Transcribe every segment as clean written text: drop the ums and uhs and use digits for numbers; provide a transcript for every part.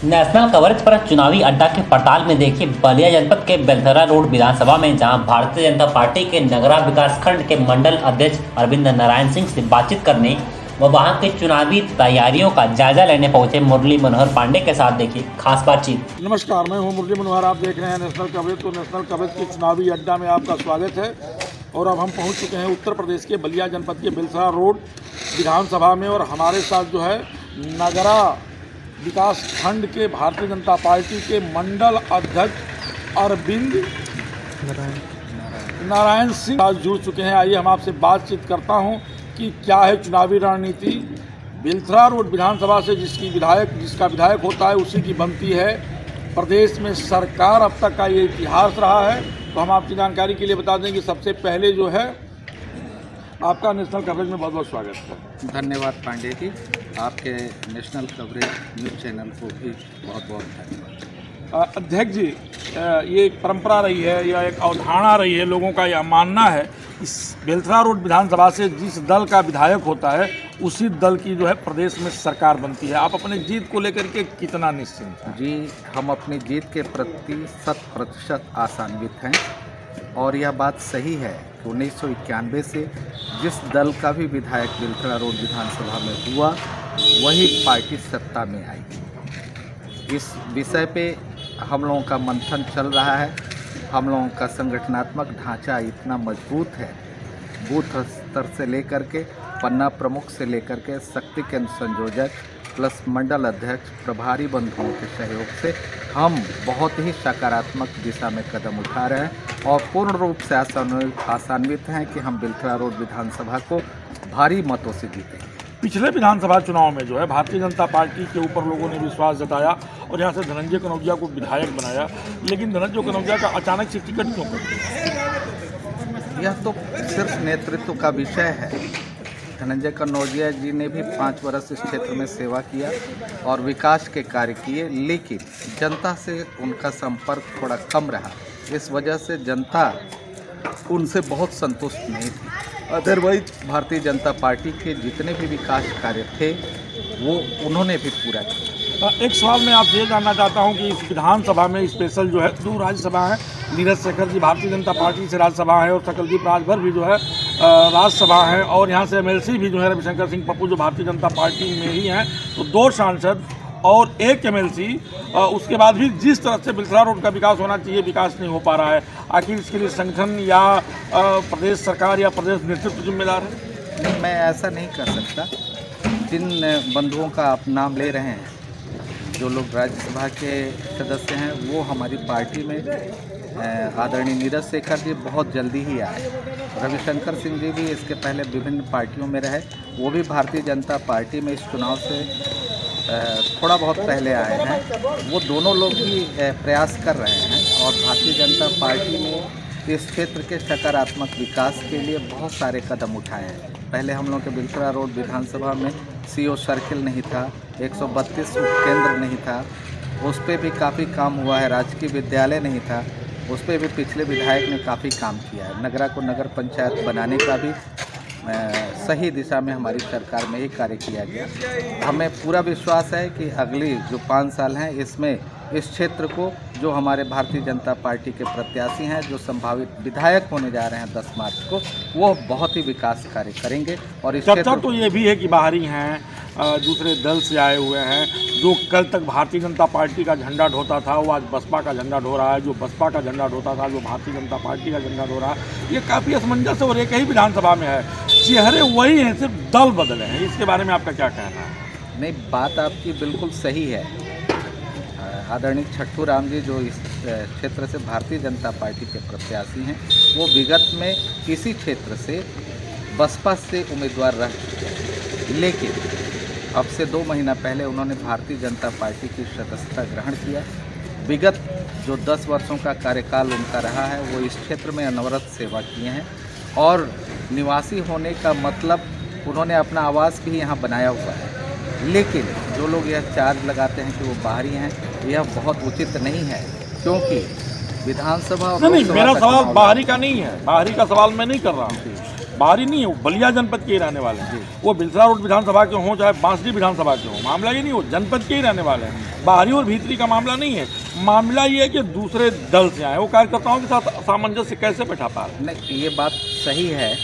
National coverage पर चुनावी अड्डा के पड़ताल में देखिए बलिया जनपद के बेलथरा रोड विधानसभा में, जहां भारतीय जनता पार्टी के नगरा विकासखंड के मंडल अध्यक्ष अरविंद नारायण सिंह से बातचीत करने व वहां के चुनावी तैयारियों का जायजा लेने पहुंचे मुरली मनोहर पांडे के साथ देखिए खास बातचीत। नमस्कार, मैं हूं मुरली मनोहर। आप देख रहे हैं नेशनल कवरेज। तो नेशनल कवरेज के चुनावी अड्डा में आपका स्वागत है। और अब हम पहुंच चुके हैं उत्तर प्रदेश के बलिया जनपद के बेलथरा रोड विधानसभा में। और हमारे साथ जो है नगरा विकास खंड के भारतीय जनता पार्टी के मंडल अध्यक्ष अरविंद नारायण सिंह आज जुड़ चुके हैं। आइए हम आपसे बातचीत करता हूं कि क्या है चुनावी रणनीति। बेलथरा रोड विधानसभा से जिसका विधायक होता है उसी की बनती है प्रदेश में सरकार। अब तक का ये इतिहास रहा है। तो हम आपकी जानकारी के लिए बता दें कि सबसे पहले जो है आपका नेशनल कवरेज में बहुत बहुत स्वागत है। धन्यवाद पांडे जी, आपके नेशनल कवरेज न्यूज़ चैनल को भी बहुत बहुत धन्यवाद। अध्यक्ष जी, ये एक परंपरा रही है या एक अवधारणा रही है, लोगों का यह मानना है इस बेलथरा रोड विधानसभा से जिस दल का विधायक होता है उसी दल की जो है प्रदेश में सरकार बनती है। आप अपने जीत को लेकर के कितना निश्चिंत हैं? जी, हम अपनी जीत के प्रति 100% आशान्वित हैं। और यह बात सही है कि 1991 से जिस दल का भी विधायक बेलथरा रोड विधानसभा में हुआ वही पार्टी सत्ता में आई। इस विषय पे हम लोगों का मंथन चल रहा है। हम लोगों का संगठनात्मक ढांचा इतना मजबूत है, बूथ स्तर से लेकर के पन्ना प्रमुख से लेकर के शक्ति केंद्र संयोजक प्लस मंडल अध्यक्ष प्रभारी बंधुओं के सहयोग से हम बहुत ही सकारात्मक दिशा में कदम उठा रहे हैं और पूर्ण रूप से आशान्वित हैं कि हम बेलथरा रोड विधानसभा को भारी मतों से जीतेंगे। पिछले विधानसभा चुनाव में जो है भारतीय जनता पार्टी के ऊपर लोगों ने विश्वास जताया और यहाँ से धनंजय कनौजिया को विधायक बनाया, लेकिन धनंजय कनौजिया का अचानक से टिकट क्यों कट गया? यह तो सिर्फ नेतृत्व का विषय है। धनंजय कनौजिया जी ने भी 5 वर्ष इस क्षेत्र में सेवा किया और विकास के कार्य किए, लेकिन जनता से उनका संपर्क थोड़ा कम रहा। इस वजह से जनता उनसे बहुत संतुष्ट नहीं थी। अदरवाइज भारतीय जनता पार्टी के जितने भी विकास कार्य थे वो उन्होंने भी पूरा किया। एक सवाल मैं आपसे ये जानना चाहता हूँ कि इस विधानसभा में स्पेशल जो है 2 राज्यसभा है। नीरज शेखर जी भारतीय जनता पार्टी से राज्यसभा है और सकलदीप राजभर भी जो है राज्यसभा है। और यहाँ से एमएलसी भी जो है रविशंकर सिंह पप्पू जो भारतीय जनता पार्टी में ही हैं। तो 2 सांसद और 1 एमएलसी। उसके बाद भी जिस तरह से बेलथरा रोड का विकास होना चाहिए विकास नहीं हो पा रहा है। आखिर इसके लिए संगठन या प्रदेश सरकार या प्रदेश नेतृत्व जिम्मेदार है? नहीं, मैं ऐसा नहीं कर सकता। जिन बंधुओं का आप नाम ले रहे हैं, जो लोग राज्यसभा के सदस्य हैं, वो हमारी पार्टी में आदरणीय नीरज शेखर जी बहुत जल्दी ही आए। रविशंकर सिंह जी भी इसके पहले विभिन्न पार्टियों में रहे, वो भी भारतीय जनता पार्टी में इस चुनाव से थोड़ा बहुत पहले आए हैं। वो दोनों लोग भी प्रयास कर रहे हैं और भारतीय जनता पार्टी ने इस क्षेत्र के सकारात्मक विकास के लिए बहुत सारे कदम उठाए हैं। पहले हम लोग के बेलथरा रोड विधानसभा में सीओ सर्किल नहीं था, 132 उपकेंद्र नहीं था, उस पर भी काफ़ी काम हुआ है। राजकीय विद्यालय नहीं था, उस पर भी पिछले विधायक ने काफ़ी काम किया है। नगरा को नगर पंचायत बनाने का भी सही दिशा में हमारी सरकार में ही कार्य किया गया। हमें पूरा विश्वास है कि अगली जो 5 साल हैं इसमें इस क्षेत्र को, जो हमारे भारतीय जनता पार्टी के प्रत्याशी हैं, जो संभावित विधायक होने जा रहे हैं 10 मार्च को, वो बहुत ही विकास कार्य करेंगे। और इस चर्चा तो ये भी है कि बाहरी हैं, दूसरे दल से आए हुए हैं। जो कल तक भारतीय जनता पार्टी का झंडा ढोता था वो आज बसपा का झंडा ढो रहा है, जो बसपा का झंडा ढोता था वो भारतीय जनता पार्टी का झंडा ढो रहा है। ये काफ़ी असमंजस और एक ही विधानसभा में है, चेहरे वही हैं, सिर्फ दल बदले हैं। इसके बारे में आपका क्या कहना है? नहीं, बात आपकी बिल्कुल सही है। आदरणीय छट्टू राम जी जो इस क्षेत्र से भारतीय जनता पार्टी के प्रत्याशी हैं, वो विगत में इसी क्षेत्र से बसपा से उम्मीदवार रह चुके हैं, लेकिन अब से 2 महीना पहले उन्होंने भारतीय जनता पार्टी की सदस्यता ग्रहण किया। विगत जो 10 वर्षों का कार्यकाल उनका रहा है वो इस क्षेत्र में अनवरत सेवा किए हैं और निवासी होने का मतलब उन्होंने अपना आवास भी यहाँ बनाया हुआ है। लेकिन जो लोग यह चार्ज लगाते हैं कि वो बाहरी हैं, यह बहुत उचित नहीं है, क्योंकि विधानसभा और नहीं, मेरा सवाल बाहरी का नहीं है, बाहरी का सवाल मैं नहीं कर रहा हूँ। बाहरी नहीं है, वो बलिया जनपद के ही रहने वाले हैं। वो बिलसरा रोड विधानसभा के हों चाहे बांसडी विधानसभा के हों, मामला ये नहीं, वो जनपद के ही रहने वाले हैं। बाहरी और भीतरी का मामला नहीं है। मामला ये है कि दूसरे दल से आए, वो कार्यकर्ताओं के साथ सामंजस्य कैसे बैठा पा रहे हैं? नहीं, ये बात सही है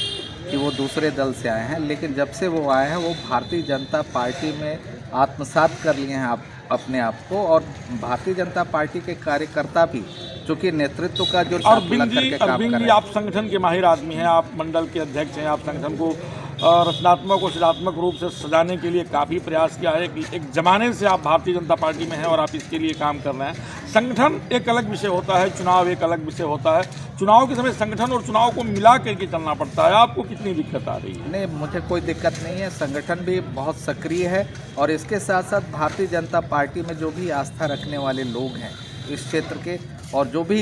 कि वो दूसरे दल से आए हैं, लेकिन जब से वो आए हैं वो भारतीय जनता पार्टी में आत्मसात कर लिए हैं अपने आप को। और भारतीय जनता पार्टी के कार्यकर्ता भी, चूँकि नेतृत्व का जो अरविंद जी, आप संगठन के माहिर आदमी हैं, आप मंडल के अध्यक्ष हैं, आप संगठन को रचनात्मक और सृजनात्मक रूप से सजाने के लिए काफ़ी प्रयास किया है कि एक ज़माने से आप भारतीय जनता पार्टी में हैं और आप इसके लिए काम कर रहे हैं। संगठन एक अलग विषय होता है, चुनाव एक अलग विषय होता है। चुनाव के समय संगठन और चुनाव को मिला करके चलना पड़ता है। आपको कितनी दिक्कत आ रही है? नहीं, मुझे कोई दिक्कत नहीं है। संगठन भी बहुत सक्रिय है और इसके साथ साथ भारतीय जनता पार्टी में जो भी आस्था रखने वाले लोग हैं इस क्षेत्र के और जो भी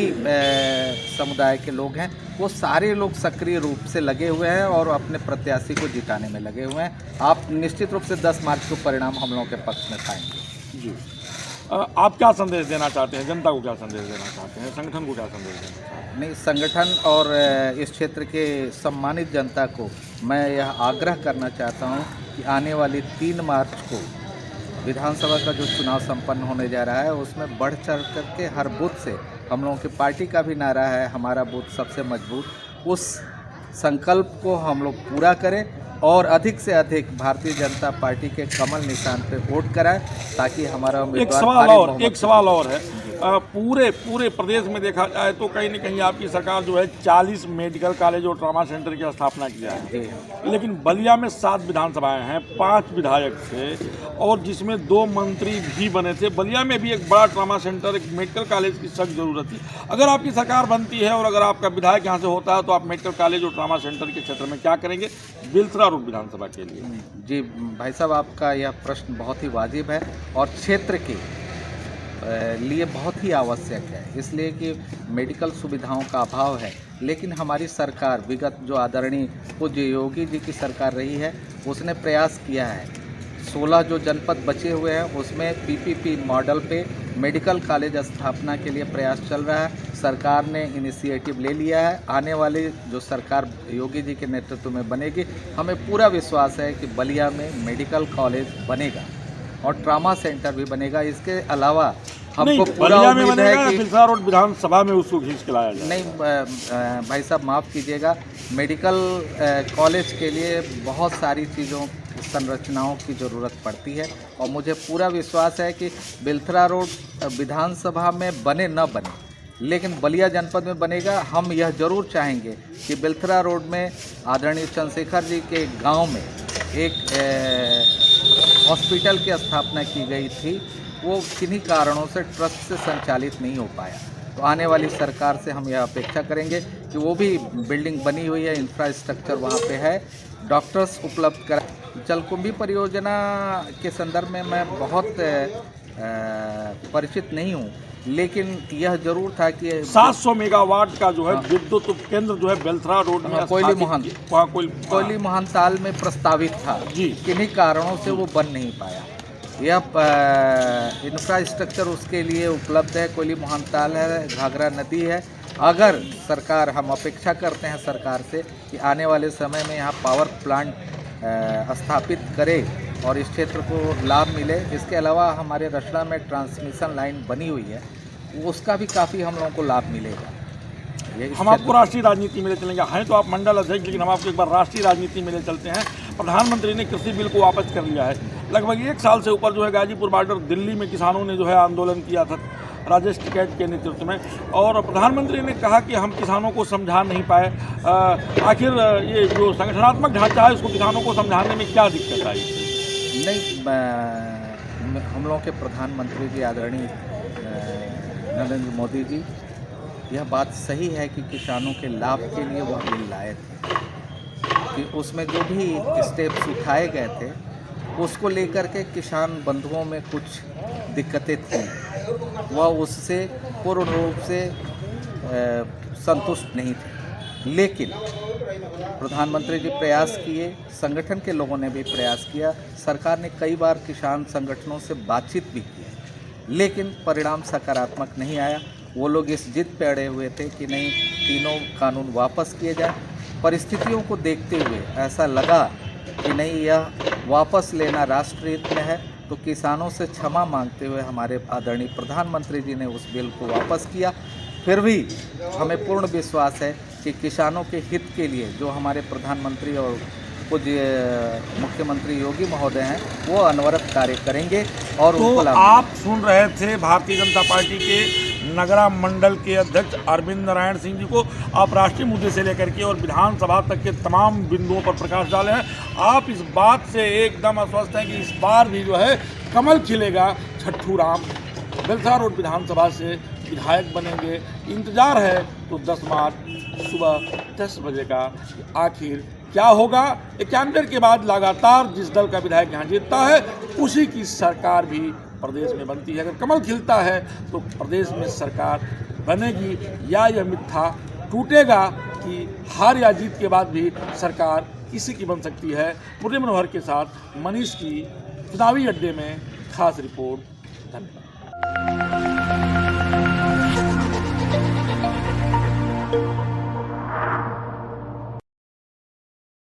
समुदाय के लोग हैं, वो सारे लोग सक्रिय रूप से लगे हुए हैं और अपने प्रत्याशी को जिताने में लगे हुए हैं। आप निश्चित रूप से 10 मार्च को परिणाम हम लोगों के पक्ष में पाएंगे। जी, आप क्या संदेश देना चाहते हैं? जनता को क्या संदेश देना चाहते हैं? संगठन को क्या संदेश देना चाहते हैं? नहीं, संगठन और इस क्षेत्र के सम्मानित जनता को मैं यह आग्रह करना चाहता हूँ कि आने वाली 3 मार्च को विधानसभा का जो चुनाव संपन्न होने जा रहा है उसमें बढ़ चढ़ करके हर बूथ से, हम लोगों की पार्टी का भी नारा है हमारा बूथ सबसे मजबूत, उस संकल्प को हम लोग पूरा करें और अधिक से अधिक भारतीय जनता पार्टी के कमल निशान पे वोट कराएं ताकि हमारा एक सवाल और है। पूरे प्रदेश में देखा जाए तो कहीं न कहीं आपकी सरकार जो है 40 मेडिकल कॉलेज और ट्रॉमा सेंटर की स्थापना किया है, लेकिन बलिया में 7 विधानसभाएं हैं, 5 विधायक थे और जिसमें 2 मंत्री भी बने थे। बलिया में भी एक बड़ा ट्रॉमा सेंटर, एक मेडिकल कॉलेज की सख्त जरूरत थी। अगर आपकी सरकार बनती है और अगर आपका विधायक यहाँ से होता है तो आप मेडिकल कॉलेज और ट्रॉमा सेंटर के क्षेत्र में क्या करेंगे बिलसरा रोड विधानसभा के लिए? जी भाई साहब, आपका यह प्रश्न बहुत ही वाजिब है और क्षेत्र के लिए बहुत ही आवश्यक है, इसलिए कि मेडिकल सुविधाओं का अभाव है। लेकिन हमारी सरकार, विगत जो आदरणीय पूज्य योगी जी की सरकार रही है, उसने प्रयास किया है। 16 जो जनपद बचे हुए हैं उसमें पीपीपी मॉडल पे मेडिकल कॉलेज स्थापना के लिए प्रयास चल रहा है। सरकार ने इनिशिएटिव ले लिया है। आने वाली जो सरकार योगी जी के नेतृत्व में बनेगी, हमें पूरा विश्वास है कि बलिया में मेडिकल कॉलेज बनेगा और ट्रामा सेंटर भी बनेगा। इसके अलावा हमको पूरा उम्मीद है कि बिलसरा रोड विधानसभा में उसको खींच के लाया जाए। नहीं भाई साहब, माफ़ कीजिएगा, मेडिकल कॉलेज के लिए बहुत सारी चीज़ों संरचनाओं की ज़रूरत पड़ती है और मुझे पूरा विश्वास है कि बिलसरा रोड विधानसभा में बने न बने, लेकिन बलिया जनपद में बनेगा। हम यह जरूर चाहेंगे कि बिलसरा रोड में आदरणीय चंद्रशेखर जी के गांव में एक हॉस्पिटल की स्थापना की गई थी, वो किन्हीं कारणों से ट्रस्ट से संचालित नहीं हो पाया। तो आने वाली सरकार से हम यह अपेक्षा करेंगे कि वो भी बिल्डिंग बनी हुई है, इंफ्रास्ट्रक्चर वहाँ पे है, डॉक्टर्स उपलब्ध करा। जलकुंभी परियोजना के संदर्भ में मैं बहुत परिचित नहीं हूँ, लेकिन यह जरूर था कि 700 मेगावाट का जो है विद्युत केंद्र जो है बिलसरा रोड में कोयली महानताल में प्रस्तावित था जी, किन्हीं कारणों से वो बन नहीं पाया। यह इंफ्रास्ट्रक्चर उसके लिए उपलब्ध है, कोयली महानताल है, घाघरा नदी है। अगर सरकार, हम अपेक्षा करते हैं सरकार से कि आने वाले समय में यहाँ पावर प्लांट स्थापित करे और इस क्षेत्र को लाभ मिले। इसके अलावा हमारे रचना में ट्रांसमिशन लाइन बनी हुई है, उसका भी काफ़ी हम लोगों को लाभ मिलेगा। हम आपको राष्ट्रीय राजनीति में ले चलेंगे, हैं तो आप मंडल अध्यक्ष, लेकिन हम आपको एक बार राष्ट्रीय राजनीति में ले चलते हैं। प्रधानमंत्री ने कृषि बिल को वापस कर लिया है। लगभग 1 साल से ऊपर जो है गाजीपुर बॉर्डर दिल्ली में किसानों ने जो है आंदोलन किया था राजेश टिकैत के नेतृत्व में, और प्रधानमंत्री ने कहा कि हम किसानों को समझा नहीं पाए। आखिर ये जो संगठनात्मक ढांचा है उसको किसानों को समझाने में क्या दिक्कत आई? नहीं, हम लोगों के प्रधानमंत्री जी आदरणीय नरेंद्र मोदी जी, यह बात सही है कि किसानों के लाभ के लिए वह बिल लाए थे, कि उसमें जो भी स्टेप्स उठाए गए थे उसको लेकर के किसान बंधुओं में कुछ दिक्कतें थी, वह उससे पूर्ण रूप से संतुष्ट नहीं थे। लेकिन प्रधानमंत्री जी प्रयास किए, संगठन के लोगों ने भी प्रयास किया, सरकार ने कई बार किसान संगठनों से बातचीत भी की, लेकिन परिणाम सकारात्मक नहीं आया। वो लोग इस जिद पे अड़े हुए थे कि नहीं, तीनों कानून वापस किए जाए। परिस्थितियों को देखते हुए ऐसा लगा कि नहीं, यह वापस लेना राष्ट्रहित में है, तो किसानों से क्षमा मांगते हुए हमारे आदरणीय प्रधानमंत्री जी ने उस बिल को वापस किया। फिर भी हमें पूर्ण विश्वास है कि किसानों के हित के लिए जो हमारे प्रधानमंत्री और पूज्य मुख्यमंत्री योगी महोदय हैं, वो अनवरत कार्य करेंगे और तो उनको लाभ आप सुन रहे थे भारतीय जनता पार्टी के नगरा मंडल के अध्यक्ष अरविंद नारायण सिंह जी को। आप राष्ट्रीय मुद्दे से लेकर के और विधानसभा तक के तमाम बिंदुओं पर प्रकाश डाले हैं। आप इस बात से एकदम आश्वस्त हैं कि इस बार भी जो है कमल खिलेगा, छट्टू राम बेलथरा रोड विधानसभा से विधायक बनेंगे। इंतजार है तो 10 मार्च सुबह 10 बजे का आखिर क्या होगा। 91 के बाद लगातार जिस दल का विधायक यहाँ जीतता है उसी की सरकार भी प्रदेश में बनती है। अगर कमल खिलता है तो प्रदेश में सरकार बनेगी, या यह मिथ्या टूटेगा कि हार या जीत के बाद भी सरकार किसी की बन सकती है। मुरली मनोहर के साथ मनीष की चुनावी अड्डे में खास रिपोर्ट। धन्यवाद।